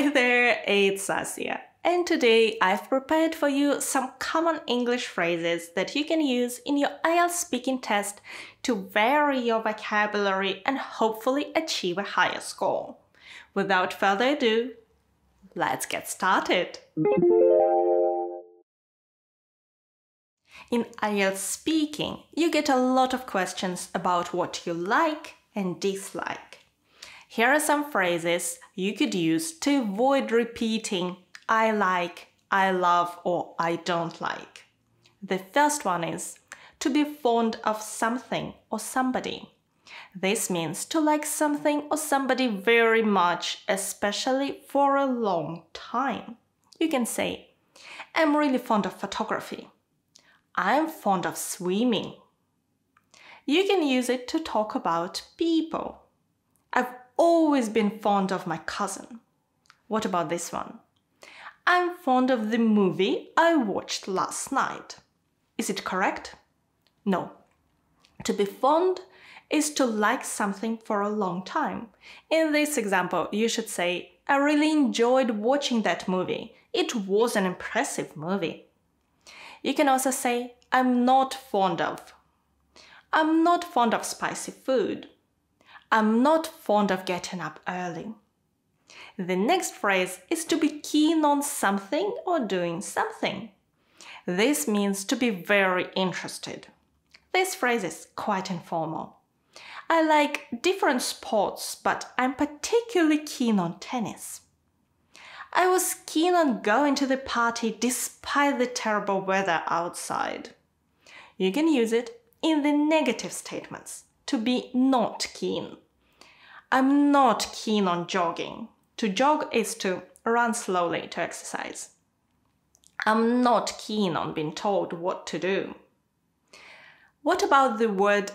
Hi there, it's Asia, and today I've prepared for you some common English phrases that you can use in your IELTS speaking test to vary your vocabulary and hopefully achieve a higher score. Without further ado, let's get started. In IELTS speaking, you get a lot of questions about what you like and dislike. Here are some phrases you could use to avoid repeating I like, I love, or I don't like. The first one is to be fond of something or somebody. This means to like something or somebody very much, especially for a long time. You can say, I'm really fond of photography. I'm fond of swimming. You can use it to talk about people. I've always been fond of my cousin. What about this one? I'm fond of the movie I watched last night. Is it correct? No. To be fond is to like something for a long time. In this example, you should say, I really enjoyed watching that movie. It was an impressive movie. You can also say, I'm not fond of. I'm not fond of spicy food. I'm not fond of getting up early. The next phrase is to be keen on something or doing something. This means to be very interested. This phrase is quite informal. I like different sports, but I'm particularly keen on tennis. I was keen on going to the party despite the terrible weather outside. You can use it in the negative statements. To be not keen. I'm not keen on jogging. To jog is to run slowly to exercise. I'm not keen on being told what to do. What about the word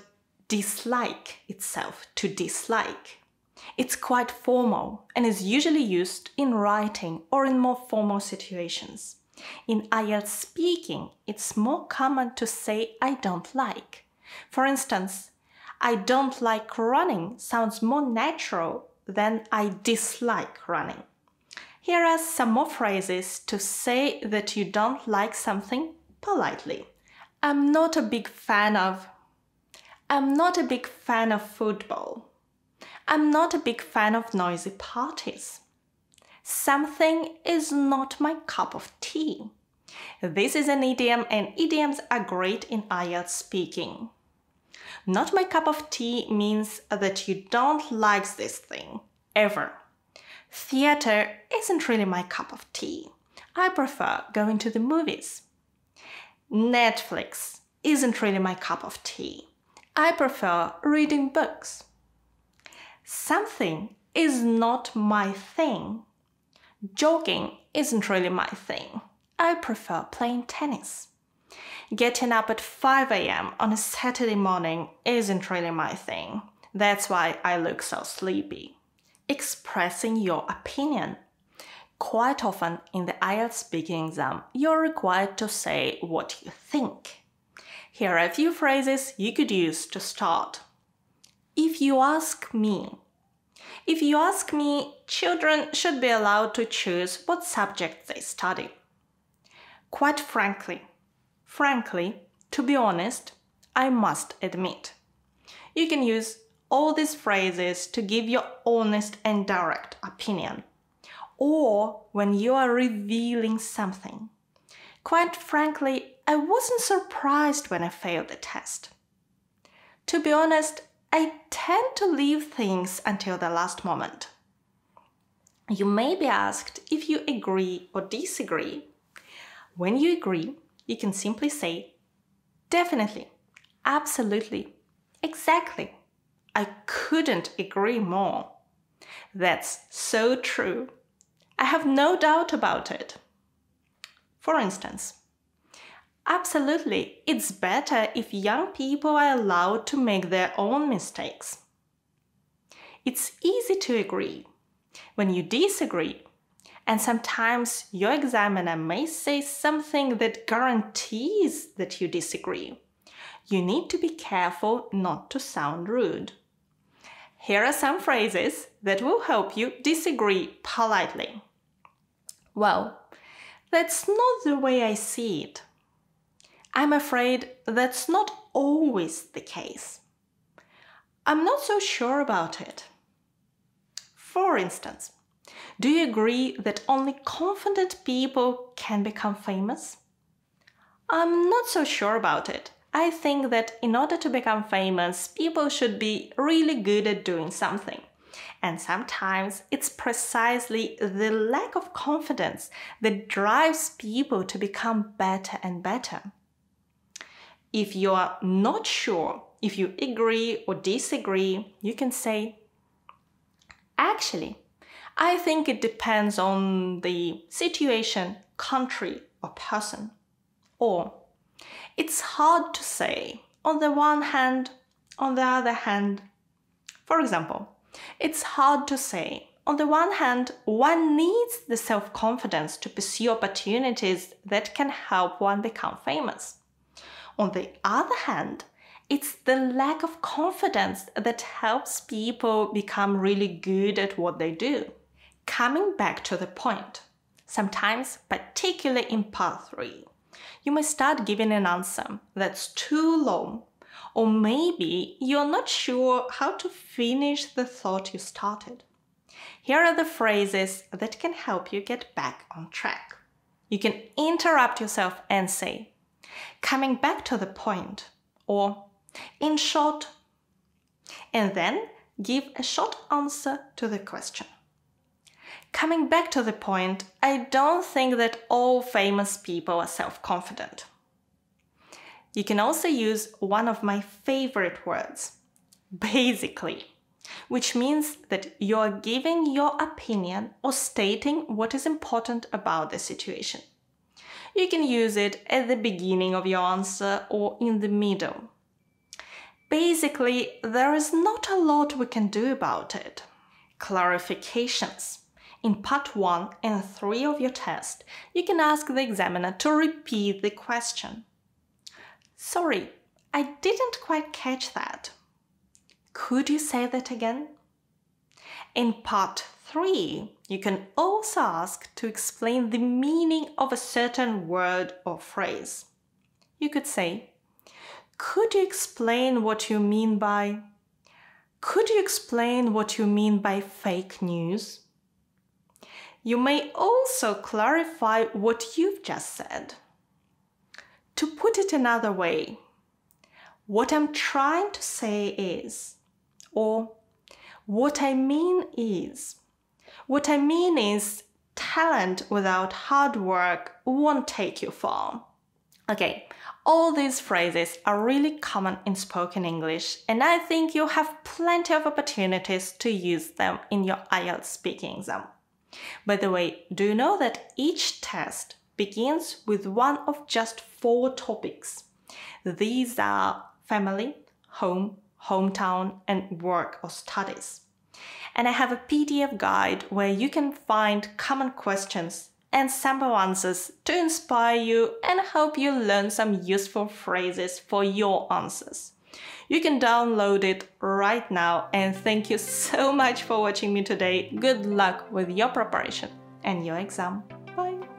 dislike itself, to dislike? It's quite formal and is usually used in writing or in more formal situations. In IELTS speaking, it's more common to say I don't like. For instance, I don't like running sounds more natural than I dislike running. Here are some more phrases to say that you don't like something politely. I'm not a big fan of football. I'm not a big fan of noisy parties. Something is not my cup of tea. This is an idiom, and idioms are great in IELTS speaking. Not my cup of tea means that you don't like this thing, ever. Theater isn't really my cup of tea. I prefer going to the movies. Netflix isn't really my cup of tea. I prefer reading books. Something is not my thing. Jogging isn't really my thing. I prefer playing tennis. Getting up at 5 a.m. on a Saturday morning isn't really my thing. That's why I look so sleepy. Expressing your opinion. Quite often in the IELTS speaking exam, you're required to say what you think. Here are a few phrases you could use to start. If you ask me. If you ask me, children should be allowed to choose what subject they study. Quite frankly. Frankly, to be honest, I must admit. You can use all these phrases to give your honest and direct opinion, or when you are revealing something. Quite frankly, I wasn't surprised when I failed the test. To be honest, I tend to leave things until the last moment. You may be asked if you agree or disagree. When you agree, you can simply say, definitely, absolutely, exactly. I couldn't agree more. That's so true. I have no doubt about it. For instance, absolutely, it's better if young people are allowed to make their own mistakes. It's easy to agree. When you disagree, and sometimes your examiner may say something that guarantees that you disagree, you need to be careful not to sound rude. Here are some phrases that will help you disagree politely. Well, that's not the way I see it. I'm afraid that's not always the case. I'm not so sure about it. For instance, do you agree that only confident people can become famous? I'm not so sure about it. I think that in order to become famous, people should be really good at doing something. And sometimes it's precisely the lack of confidence that drives people to become better and better. If you are not sure, if you agree or disagree, you can say, actually, I think it depends on the situation, country, or person. Or, it's hard to say. On the one hand, on the other hand. For example, it's hard to say. On the one hand, one needs the self-confidence to pursue opportunities that can help one become famous. On the other hand, it's the lack of confidence that helps people become really good at what they do. Coming back to the point, sometimes, particularly in part 3, you may start giving an answer that's too long, or maybe you're not sure how to finish the thought you started. Here are the phrases that can help you get back on track. You can interrupt yourself and say, coming back to the point, or in short, and then give a short answer to the question. Coming back to the point, I don't think that all famous people are self-confident. You can also use one of my favorite words, basically, which means that you're giving your opinion or stating what is important about the situation. You can use it at the beginning of your answer or in the middle. Basically, there is not a lot we can do about it. Clarifications. In part 1 and 3 of your test, you can ask the examiner to repeat the question. Sorry, I didn't quite catch that. Could you say that again? In part 3, you can also ask to explain the meaning of a certain word or phrase. You could say, could you explain what you mean by... Could you explain what you mean by fake news? You may also clarify what you've just said. To put it another way, what I'm trying to say is, or what I mean is. What I mean is, talent without hard work won't take you far. Okay, all these phrases are really common in spoken English, and I think you have plenty of opportunities to use them in your IELTS speaking exam. By the way, do you know that each test begins with one of just 4 topics? These are family, home, hometown, and work or studies. And I have a PDF guide where you can find common questions and sample answers to inspire you and help you learn some useful phrases for your answers. You can download it right now, and thank you so much for watching me today. Good luck with your preparation and your exam. Bye!